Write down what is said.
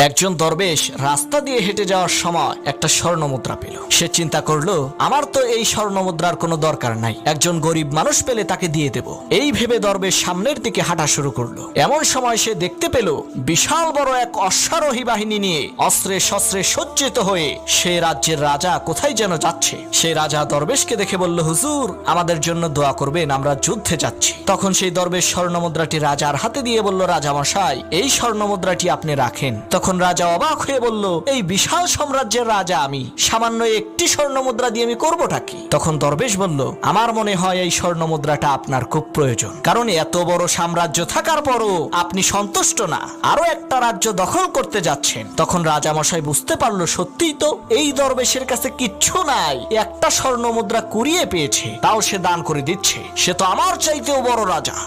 একজন দরবেশ রাস্তা দিয়ে হেঁটে যাওয়ার সময় একটা স্বর্ণ মুদ্রা পেল। সে চিন্তা করলো, আমার তো এই স্বর্ণ মুদ্রার কোনো দরকার নাই, একজন গরিব মানুষ পেলে তাকে দিয়ে দেব। এই ভেবে দরবেশ সামনের দিকে হাঁটা শুরু করলো। এমন সময় সে দেখতে পেল বিশাল বড় এক অশ্বারোহী বাহিনী নিয়ে অস্ত্রে শস্ত্রে সজ্জিত হয়ে সে রাজ্যের রাজা কোথায় যেন যাচ্ছে। সে রাজা দরবেশকে দেখে বলল, হুজুর, আমাদের জন্য দোয়া করবেন, আমরা যুদ্ধে যাচ্ছি। তখন সেই দরবেশ স্বর্ণ মুদ্রাটি রাজার হাতে দিয়ে বলল, রাজা মশাই, এই স্বর্ণ মুদ্রাটি আপনি রাখেন। তখন রাজা অবাক হয়ে বলল, এই বিশাল সাম্রাজ্যের রাজা আমি, সামান্য একটি স্বর্ণ মুদ্রা দিয়ে আমি করবোটা কি? তখন দরবেশ বলল, আমার মনে হয় এই স্বর্ণ মুদ্রাটা আপনার খুব প্রয়োজন, কারণ এত বড় সাম্রাজ্য থাকার পরও আপনি সন্তুষ্ট না, আরো একটা রাজ্য দখল করতে যাচ্ছেন। তখন রাজা মশাই বুঝতে পারলো, সত্যিই তো এই দরবেশের কাছে কিচ্ছু নাই, একটা স্বর্ণ মুদ্রা কুড়িয়ে পেয়েছে, তাও সে দান করে দিচ্ছে, সে তো আমার চাইতেও বড় রাজা।